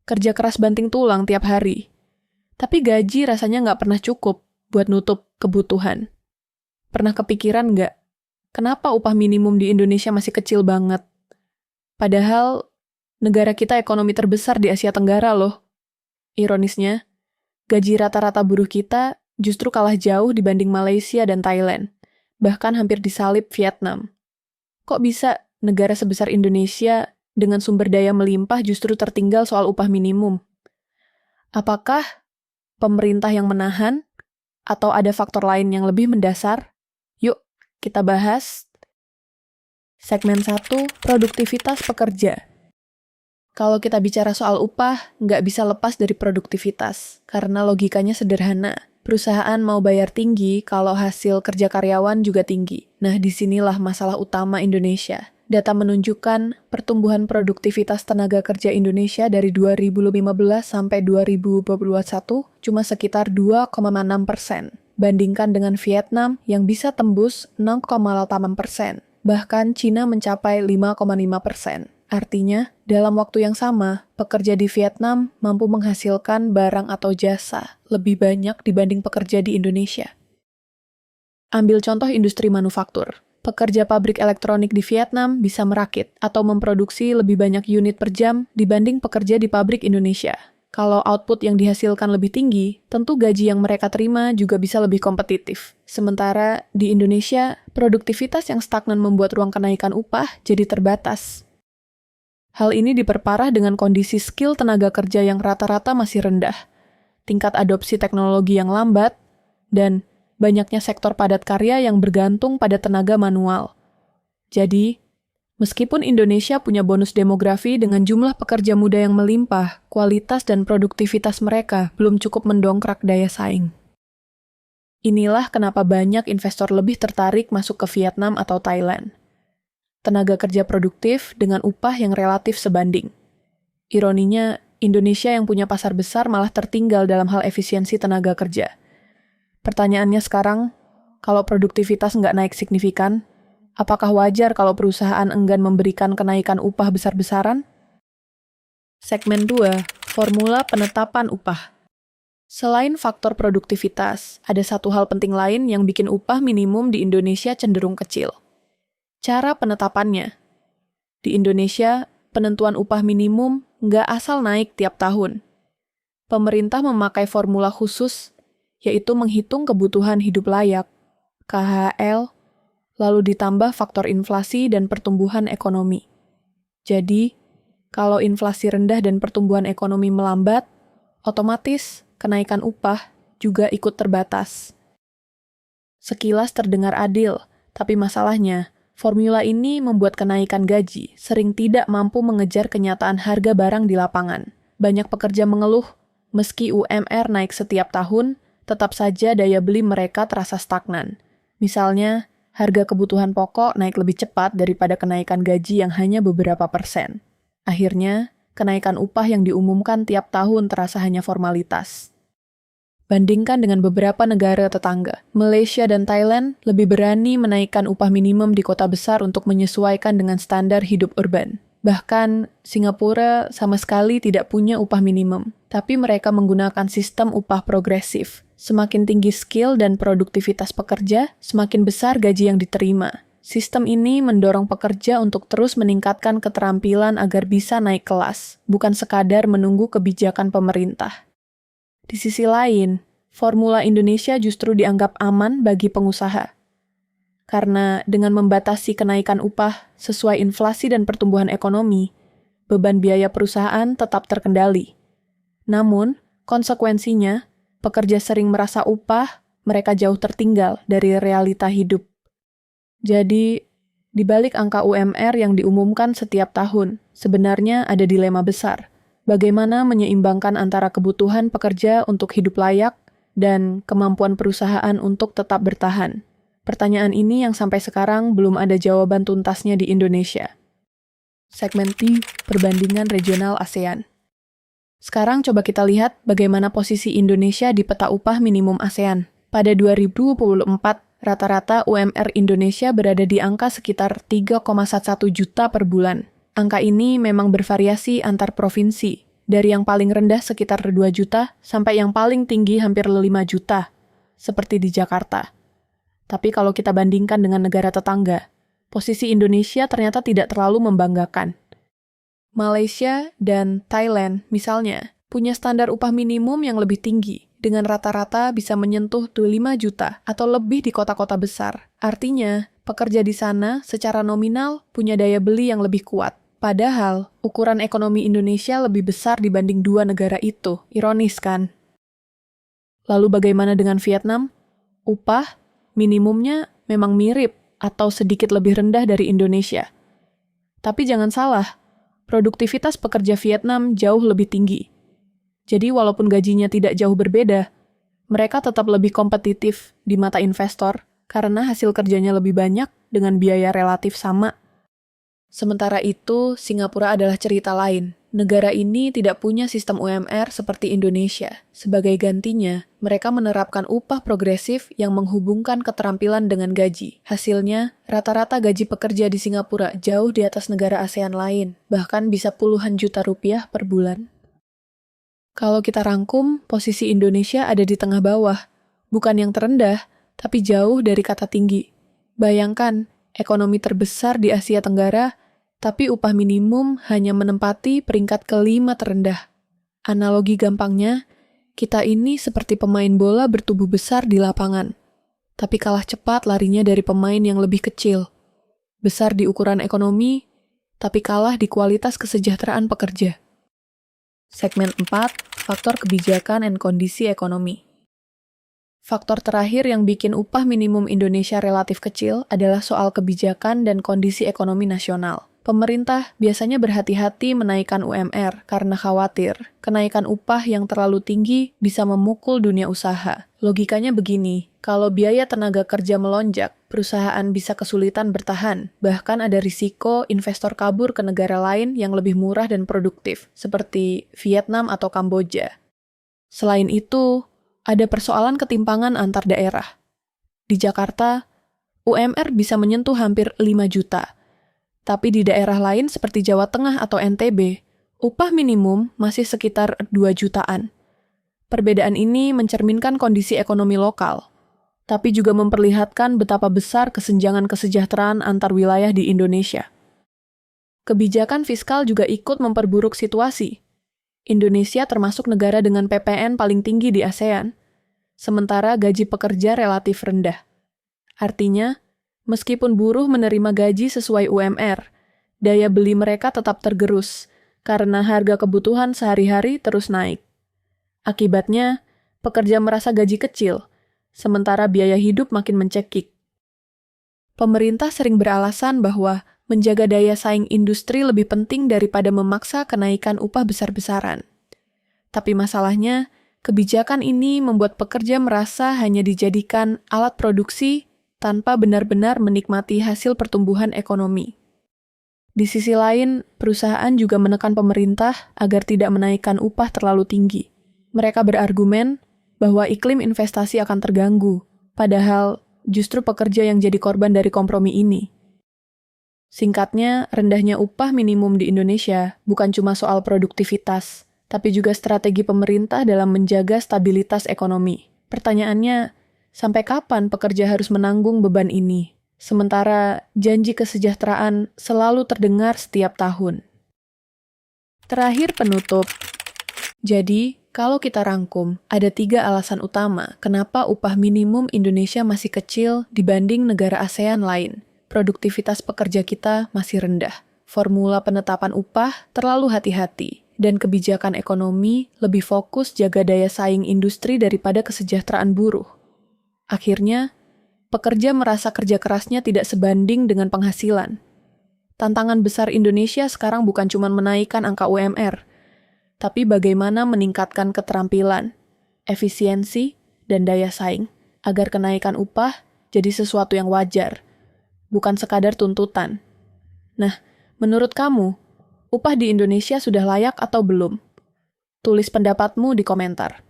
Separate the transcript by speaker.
Speaker 1: kerja keras banting tulang tiap hari. Tapi gaji rasanya nggak pernah cukup buat nutup kebutuhan. Pernah kepikiran nggak, kenapa upah minimum di Indonesia masih kecil banget? Padahal negara kita ekonomi terbesar di Asia Tenggara loh. Ironisnya, gaji rata-rata buruh kita justru kalah jauh dibanding Malaysia dan Thailand, bahkan hampir disalip Vietnam. Kok bisa negara sebesar Indonesia dengan sumber daya melimpah justru tertinggal soal upah minimum? Apakah pemerintah yang menahan, atau ada faktor lain yang lebih mendasar? Yuk, kita bahas. Segmen 1, produktivitas pekerja. Kalau kita bicara soal upah, nggak bisa lepas dari produktivitas, karena logikanya sederhana. Perusahaan mau bayar tinggi kalau hasil kerja karyawan juga tinggi. Nah, disinilah masalah utama Indonesia. Data menunjukkan pertumbuhan produktivitas tenaga kerja Indonesia dari 2015 sampai 2021 cuma sekitar 2,6%, bandingkan dengan Vietnam yang bisa tembus 6,8%. Bahkan Cina mencapai 5,5%. Artinya, dalam waktu yang sama, pekerja di Vietnam mampu menghasilkan barang atau jasa lebih banyak dibanding pekerja di Indonesia. Ambil contoh industri manufaktur. Pekerja pabrik elektronik di Vietnam bisa merakit atau memproduksi lebih banyak unit per jam dibanding pekerja di pabrik Indonesia. Kalau output yang dihasilkan lebih tinggi, tentu gaji yang mereka terima juga bisa lebih kompetitif. Sementara di Indonesia, produktivitas yang stagnan membuat ruang kenaikan upah jadi terbatas. Hal ini diperparah dengan kondisi skill tenaga kerja yang rata-rata masih rendah, tingkat adopsi teknologi yang lambat, dan banyaknya sektor padat karya yang bergantung pada tenaga manual. Jadi, meskipun Indonesia punya bonus demografi dengan jumlah pekerja muda yang melimpah, kualitas dan produktivitas mereka belum cukup mendongkrak daya saing. Inilah kenapa banyak investor lebih tertarik masuk ke Vietnam atau Thailand. Tenaga kerja produktif dengan upah yang relatif sebanding. Ironinya, Indonesia yang punya pasar besar malah tertinggal dalam hal efisiensi tenaga kerja. Pertanyaannya sekarang, kalau produktivitas nggak naik signifikan, apakah wajar kalau perusahaan enggan memberikan kenaikan upah besar-besaran? Segmen 2, formula penetapan upah. Selain faktor produktivitas, ada satu hal penting lain yang bikin upah minimum di Indonesia cenderung kecil. Cara penetapannya. Di Indonesia, penentuan upah minimum nggak asal naik tiap tahun. Pemerintah memakai formula khusus, yaitu menghitung kebutuhan hidup layak, KHL, lalu ditambah faktor inflasi dan pertumbuhan ekonomi. Jadi, kalau inflasi rendah dan pertumbuhan ekonomi melambat, otomatis kenaikan upah juga ikut terbatas. Sekilas terdengar adil, tapi masalahnya, formula ini membuat kenaikan gaji sering tidak mampu mengejar kenyataan harga barang di lapangan. Banyak pekerja mengeluh, meski UMR naik setiap tahun, tetap saja daya beli mereka terasa stagnan. Misalnya, harga kebutuhan pokok naik lebih cepat daripada kenaikan gaji yang hanya beberapa persen. Akhirnya, kenaikan upah yang diumumkan tiap tahun terasa hanya formalitas. Bandingkan dengan beberapa negara tetangga, Malaysia dan Thailand lebih berani menaikkan upah minimum di kota besar untuk menyesuaikan dengan standar hidup urban. Bahkan, Singapura sama sekali tidak punya upah minimum, tapi mereka menggunakan sistem upah progresif. Semakin tinggi skill dan produktivitas pekerja, semakin besar gaji yang diterima. Sistem ini mendorong pekerja untuk terus meningkatkan keterampilan agar bisa naik kelas, bukan sekadar menunggu kebijakan pemerintah. Di sisi lain, formula Indonesia justru dianggap aman bagi pengusaha. Karena dengan membatasi kenaikan upah sesuai inflasi dan pertumbuhan ekonomi, beban biaya perusahaan tetap terkendali. Namun, konsekuensinya, pekerja sering merasa upah, mereka jauh tertinggal dari realita hidup. Jadi, di balik angka UMR yang diumumkan setiap tahun, sebenarnya ada dilema besar. Bagaimana menyeimbangkan antara kebutuhan pekerja untuk hidup layak dan kemampuan perusahaan untuk tetap bertahan? Pertanyaan ini yang sampai sekarang belum ada jawaban tuntasnya di Indonesia. Segmen T, perbandingan regional ASEAN. Sekarang coba kita lihat bagaimana posisi Indonesia di peta upah minimum ASEAN. Pada 2024, rata-rata UMR Indonesia berada di angka sekitar 3,11 juta per bulan. Angka ini memang bervariasi antar provinsi, dari yang paling rendah sekitar 2 juta sampai yang paling tinggi hampir 5 juta, seperti di Jakarta. Tapi kalau kita bandingkan dengan negara tetangga, posisi Indonesia ternyata tidak terlalu membanggakan. Malaysia dan Thailand, misalnya, punya standar upah minimum yang lebih tinggi, dengan rata-rata bisa menyentuh 5 juta atau lebih di kota-kota besar. Artinya, pekerja di sana secara nominal punya daya beli yang lebih kuat. Padahal, ukuran ekonomi Indonesia lebih besar dibanding dua negara itu. Ironis kan? Lalu bagaimana dengan Vietnam? Upah minimumnya memang mirip atau sedikit lebih rendah dari Indonesia. Tapi jangan salah, produktivitas pekerja Vietnam jauh lebih tinggi. Jadi walaupun gajinya tidak jauh berbeda, mereka tetap lebih kompetitif di mata investor karena hasil kerjanya lebih banyak dengan biaya relatif sama. Sementara itu, Singapura adalah cerita lain. Negara ini tidak punya sistem UMR seperti Indonesia. Sebagai gantinya, mereka menerapkan upah progresif yang menghubungkan keterampilan dengan gaji. Hasilnya, rata-rata gaji pekerja di Singapura jauh di atas negara ASEAN lain, bahkan bisa puluhan juta rupiah per bulan. Kalau kita rangkum, posisi Indonesia ada di tengah bawah. Bukan yang terendah, tapi jauh dari kata tinggi. Bayangkan, ekonomi terbesar di Asia Tenggara, tapi upah minimum hanya menempati peringkat kelima terendah. Analogi gampangnya, kita ini seperti pemain bola bertubuh besar di lapangan, tapi kalah cepat larinya dari pemain yang lebih kecil. Besar di ukuran ekonomi, tapi kalah di kualitas kesejahteraan pekerja. Segmen 4, faktor kebijakan dan kondisi ekonomi. Faktor terakhir yang bikin upah minimum Indonesia relatif kecil adalah soal kebijakan dan kondisi ekonomi nasional. Pemerintah biasanya berhati-hati menaikkan UMR karena khawatir kenaikan upah yang terlalu tinggi bisa memukul dunia usaha. Logikanya begini, kalau biaya tenaga kerja melonjak, perusahaan bisa kesulitan bertahan. Bahkan ada risiko investor kabur ke negara lain yang lebih murah dan produktif, seperti Vietnam atau Kamboja. Selain itu, ada persoalan ketimpangan antar daerah. Di Jakarta, UMR bisa menyentuh hampir 5 juta. Tapi di daerah lain seperti Jawa Tengah atau NTB, upah minimum masih sekitar 2 jutaan. Perbedaan ini mencerminkan kondisi ekonomi lokal, tapi juga memperlihatkan betapa besar kesenjangan kesejahteraan antar wilayah di Indonesia. Kebijakan fiskal juga ikut memperburuk situasi. Indonesia termasuk negara dengan PPN paling tinggi di ASEAN, sementara gaji pekerja relatif rendah. Artinya, meskipun buruh menerima gaji sesuai UMR, daya beli mereka tetap tergerus karena harga kebutuhan sehari-hari terus naik. Akibatnya, pekerja merasa gaji kecil, sementara biaya hidup makin mencekik. Pemerintah sering beralasan bahwa menjaga daya saing industri lebih penting daripada memaksa kenaikan upah besar-besaran. Tapi masalahnya, kebijakan ini membuat pekerja merasa hanya dijadikan alat produksi tanpa benar-benar menikmati hasil pertumbuhan ekonomi. Di sisi lain, perusahaan juga menekan pemerintah agar tidak menaikkan upah terlalu tinggi. Mereka berargumen bahwa iklim investasi akan terganggu, padahal justru pekerja yang jadi korban dari kompromi ini. Singkatnya, rendahnya upah minimum di Indonesia bukan cuma soal produktivitas, tapi juga strategi pemerintah dalam menjaga stabilitas ekonomi. Pertanyaannya, sampai kapan pekerja harus menanggung beban ini? Sementara janji kesejahteraan selalu terdengar setiap tahun. Terakhir penutup. Jadi, kalau kita rangkum, ada 3 alasan utama kenapa upah minimum Indonesia masih kecil dibanding negara ASEAN lain. Produktivitas pekerja kita masih rendah. Formula penetapan upah terlalu hati-hati. Dan kebijakan ekonomi lebih fokus jaga daya saing industri daripada kesejahteraan buruh. Akhirnya, pekerja merasa kerja kerasnya tidak sebanding dengan penghasilan. Tantangan besar Indonesia sekarang bukan cuma menaikkan angka UMR, tapi bagaimana meningkatkan keterampilan, efisiensi, dan daya saing, agar kenaikan upah jadi sesuatu yang wajar, bukan sekadar tuntutan. Nah, menurut kamu, upah di Indonesia sudah layak atau belum? Tulis pendapatmu di komentar.